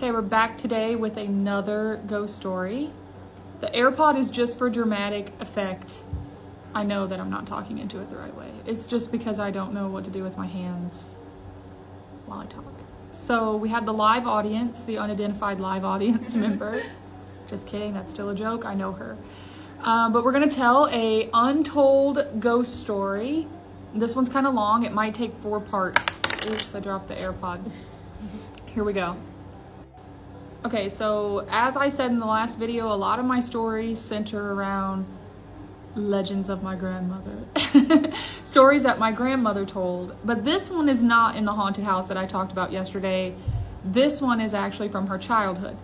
Okay, we're back today with another ghost story. The AirPod is just for dramatic effect. I know that I'm not talking into it the right way. It's just because I don't know what to do with my hands while I talk. So we have the live audience, the unidentified live audience member. Just kidding, that's still a joke, I know her. But we're gonna tell a untold ghost story. This one's kind of long, it might take 4 parts. Oops, I dropped the AirPod. Here we go. Okay, so as I said in the last video, a lot of my stories center around legends of my grandmother. Stories that my grandmother told. But this one is not in the haunted house that I talked about yesterday. This one is actually from her childhood.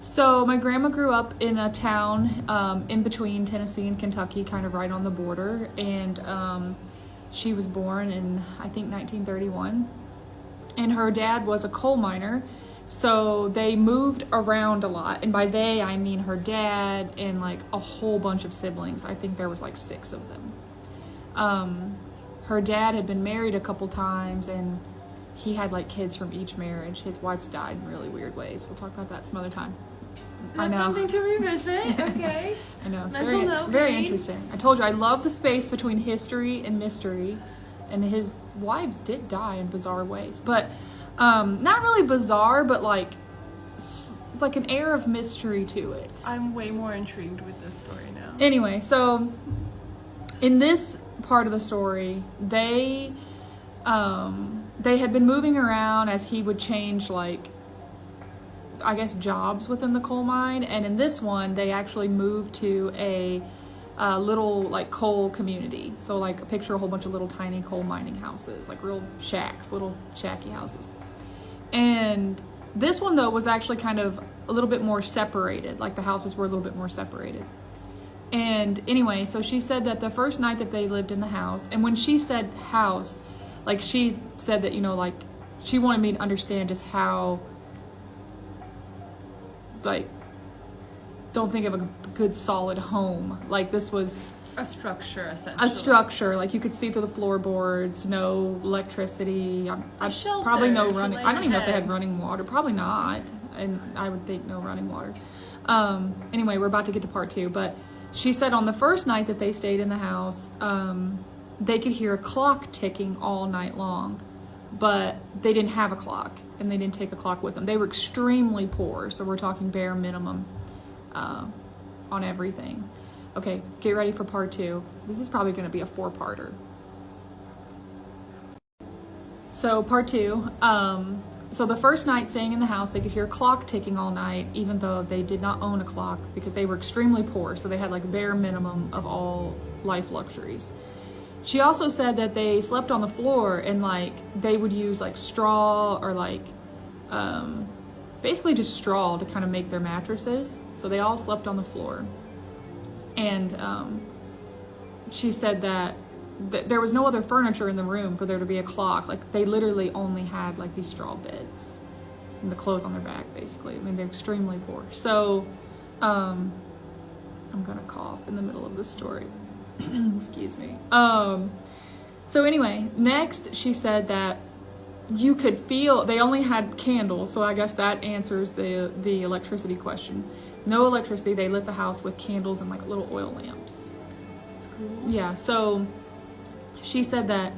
So my grandma grew up in a town in between Tennessee and Kentucky, kind of right on the border. And she was born in, I think, 1931. And her dad was a coal miner. So they moved around a lot. And by they, I mean her dad and like a whole bunch of siblings. I think there was like 6 of them. Her dad had been married a couple times and he had like kids from each marriage. His wife's died in really weird ways. We'll talk about that some other time. That's something to revisit, okay. I know, it's Mental very interesting. I told you, I love the space between history and mystery. And his wives did die in bizarre ways. But not really bizarre, but like an air of mystery to it. I'm way more intrigued with this story now. Anyway, so in this part of the story, they had been moving around as he would change, like, I guess, jobs within the coal mine. And in this one, they actually moved to a little like coal community. So like picture a whole bunch of little tiny coal mining houses, like real shacks, little shacky houses. And this one though was actually kind of a little bit more separated, like the houses were a little bit more separated. And anyway, so she said that the first night that they lived in the house, and when she said house, like she said that, you know, like she wanted me to understand just how, like, don't think of a good solid home. Like this was a structure, essentially. A structure, like you could see through the floorboards, no electricity, probably no running. I don't even know if they had running water. Probably not. And I would think no running water. Anyway, we're about to get to part 2. But she said on the first night that they stayed in the house, they could hear a clock ticking all night long. But they didn't have a clock, and they didn't take a clock with them. They were extremely poor, so we're talking bare minimum on everything. Okay, get ready for part 2. This is probably going to be a 4-parter. So part 2. So the first night staying in the house, they could hear a clock ticking all night, even though they did not own a clock because they were extremely poor. So they had like bare minimum of all life luxuries. She also said that they slept on the floor and like they would use like straw or like basically just straw to kind of make their mattresses. So they all slept on the floor. And she said that there was no other furniture in the room for there to be a clock. Like they literally only had like these straw beds and the clothes on their back, basically. I mean, they're extremely poor. So I'm gonna cough in the middle of this story. Excuse me. So anyway, next she said that you could feel, they only had candles, so I guess that answers the electricity question. No electricity, they lit the house with candles and like little oil lamps. That's cool. Yeah, so she said that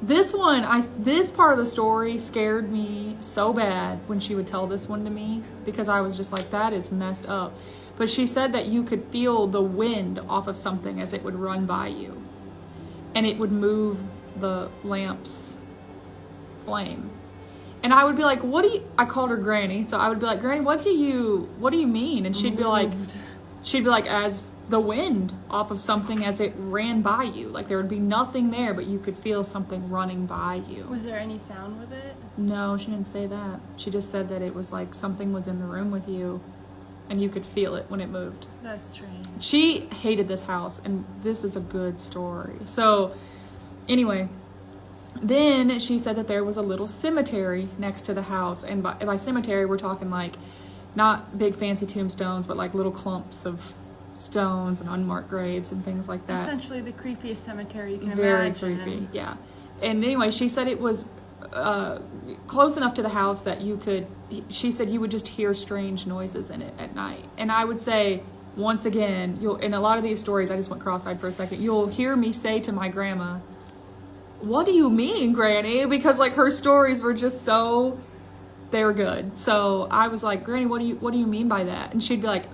this part of the story scared me so bad when she would tell this one to me, because I was just like, that is messed up. But she said that you could feel the wind off of something as it would run by you, and it would move the lamp's flame. And I would be like, I called her Granny, so I would be like, Granny, what do you mean? And she'd be like, as the wind off of something as it ran by you. Like there would be nothing there, but you could feel something running by you. Was there any sound with it? No, she didn't say that. She just said that it was like something was in the room with you and you could feel it when it moved. That's strange. She hated this house, and this is a good story. So anyway, then she said that there was a little cemetery next to the house. And by cemetery, we're talking like not big fancy tombstones, but like little clumps of stones and unmarked graves and things like that. Essentially the creepiest cemetery you can imagine. Very imagine. Creepy, yeah. And anyway, she said it was close enough to the house that she said you would just hear strange noises in it at night. And I would say, once again, in a lot of these stories, I just went cross-eyed for a second, you'll hear me say to my grandma, what do you mean, Granny? Because like her stories were just so, they were good. So I was like, Granny, what do you mean by that? And she'd be like,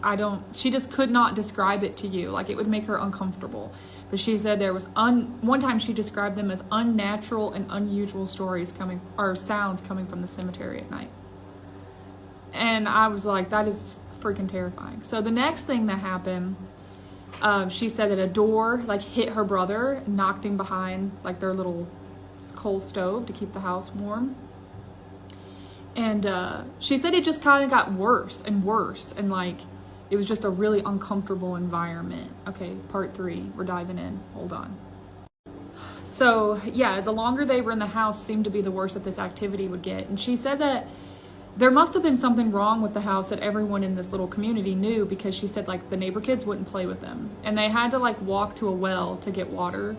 she just could not describe it to you. Like it would make her uncomfortable. But she said there was, one time she described them as unnatural and unusual sounds coming from the cemetery at night. And I was like, that is freaking terrifying. So the next thing that happened, she said that a door like hit her brother, knocked him behind like their little coal stove to keep the house warm. And she said it just kind of got worse and worse, and like it was just a really uncomfortable environment. Okay, part 3, we're diving in. Hold on. So yeah, the longer they were in the house seemed to be the worse that this activity would get. And she said that there must have been something wrong with the house that everyone in this little community knew, because she said like the neighbor kids wouldn't play with them, and they had to like walk to a well to get water.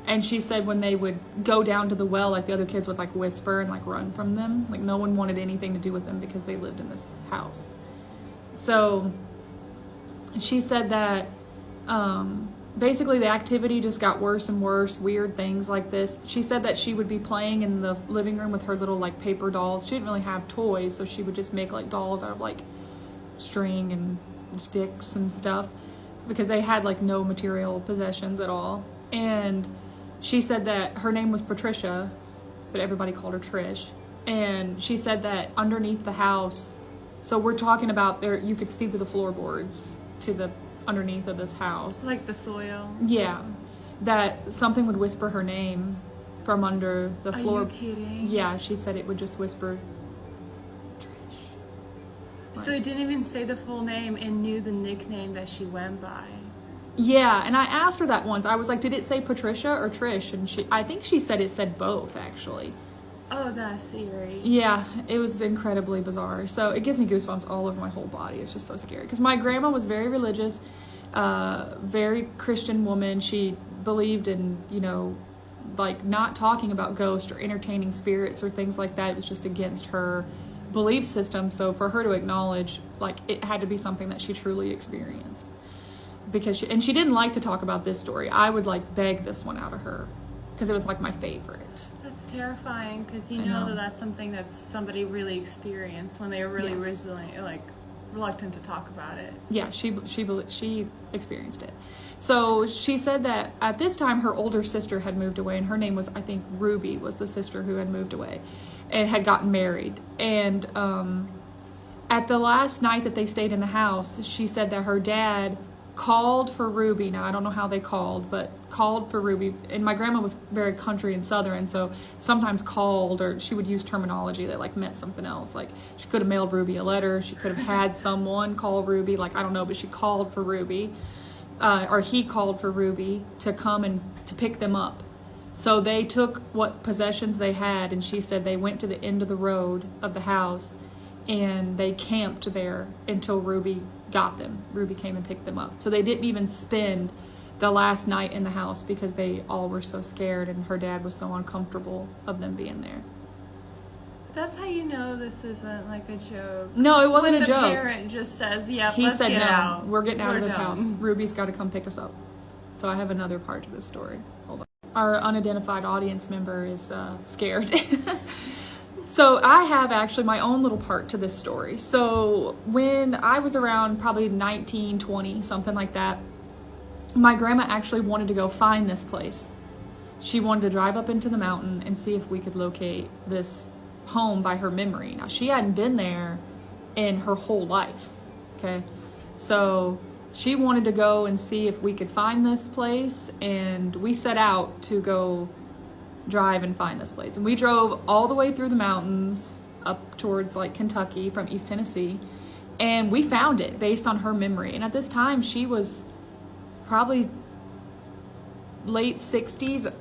And she said when they would go down to the well, like the other kids would like whisper and like run from them. Like no one wanted anything to do with them because they lived in this house. So she said that basically the activity just got worse and worse, weird things like this. She said that she would be playing in the living room with her little like paper dolls. She didn't really have toys, so she would just make like dolls out of like string and sticks and stuff, because they had like no material possessions at all. And she said that her name was Patricia, but everybody called her Trish. And she said that underneath the house, so we're talking about there, you could see through the floorboards to the underneath of this house. Like the soil? Yeah. That something would whisper her name from under the floor. Are you kidding? Yeah, she said it would just whisper, Trish. So it didn't even say the full name and knew the nickname that she went by. Yeah, and I asked her that once. I was like, did it say Patricia or Trish? And I think she said it said both, actually. Oh, that's eerie. Yeah, it was incredibly bizarre. So it gives me goosebumps all over my whole body. It's just so scary. Because my grandma was very religious, very Christian woman. She believed in, like not talking about ghosts or entertaining spirits or things like that. It was just against her belief system. So for her to acknowledge, like, it had to be something that she truly experienced. Because she didn't like to talk about this story. I would like beg this one out of her because it was like my favorite. That's terrifying, because you know that that's something that somebody really experienced when they were really reluctant to talk about it. Yeah, she experienced it. So she said that at this time her older sister had moved away, and her name was, I think, Ruby was the sister who had moved away and had gotten married. And at the last night that they stayed in the house, she said that her dad called for Ruby. Now, I don't know how they called, but called for Ruby. And my grandma was very country and southern, so sometimes called, or she would use terminology that like meant something else. Like she could have mailed Ruby a letter. She could have had someone call Ruby. Like, I don't know, but she called for Ruby, or he called for Ruby to come and to pick them up. So they took what possessions they had, and she said they went to the end of the road of the house and they camped there until Ruby got them. Ruby came and picked them up. So they didn't even spend the last night in the house because they all were so scared and her dad was so uncomfortable of them being there. That's how you know this isn't like a joke. No, it wasn't a joke. The parent just says, "Yep, he let's said get no. out. We're getting out of this done." house. Ruby's got to come pick us up. So I have another part to this story. Hold on. Our unidentified audience member is scared. So I have actually my own little part to this story. So when I was around probably 19, 20, something like that, my grandma actually wanted to go find this place. She wanted to drive up into the mountain and see if we could locate this home by her memory. Now, she hadn't been there in her whole life, okay? So she wanted to go and see if we could find this place, and we set out to go drive and find this place. And we drove all the way through the mountains up towards like Kentucky from East Tennessee, and we found it based on her memory. And at this time she was probably late 60s,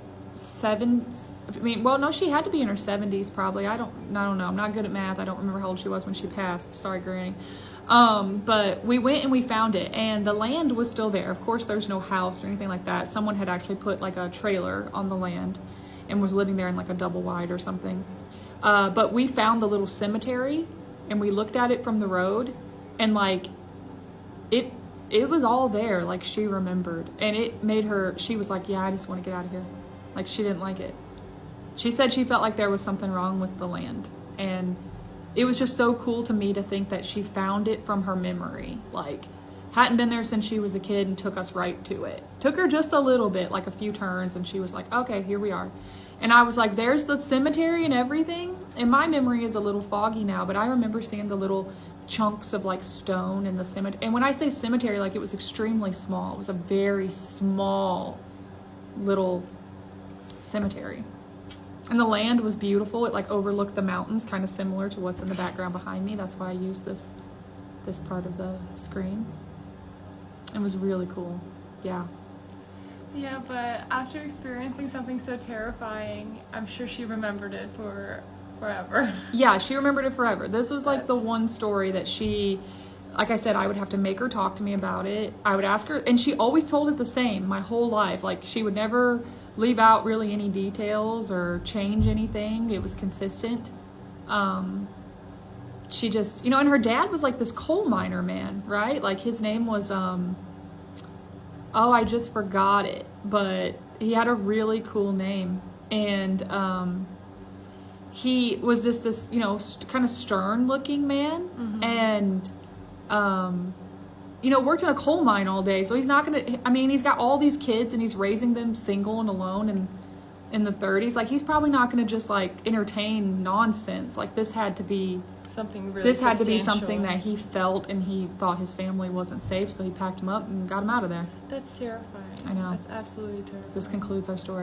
she had to be in her 70s probably. I don't know. I'm not good at math. I don't remember how old she was when she passed. Sorry, Granny. But we went and we found it, and the land was still there. Of course, there's no house or anything like that. Someone had actually put like a trailer on the land. and was living there in like a double wide or something. But we found the little cemetery and we looked at it from the road, and like it was all there. Like she remembered, and it made her, she was like, yeah, I just want to get out of here. Like she didn't like it. She said she felt like there was something wrong with the land, and it was just so cool to me to think that she found it from her memory. Like hadn't been there since she was a kid and took us right to it. Took her just a little bit, like a few turns, and she was like, okay, here we are. And I was like, there's the cemetery and everything. And my memory is a little foggy now, but I remember seeing the little chunks of like stone in the cemetery. And when I say cemetery, like it was extremely small. It was a very small little cemetery. And the land was beautiful. It like overlooked the mountains, kind of similar to what's in the background behind me. That's why I used this part of the screen. It was really cool. Yeah. Yeah, but after experiencing something so terrifying, I'm sure she remembered it for forever. Yeah, she remembered it forever. This was like the one story that she, like I said, I would have to make her talk to me about it. I would ask her, and she always told it the same my whole life. Like she would never leave out really any details or change anything. It was consistent. She just, and her dad was like this coal miner man, right? Like his name was, I just forgot it, but he had a really cool name. And he was just this, kind of stern looking man. Mm-hmm. And, worked in a coal mine all day. So he's not going to, he's got all these kids and he's raising them single and alone and in the 30s. Like he's probably not going to just like entertain nonsense. Like this had to be something really This had to be something that he felt, and he thought his family wasn't safe, so he packed him up and got him out of there. That's terrifying. I know. That's absolutely terrifying. This concludes our story.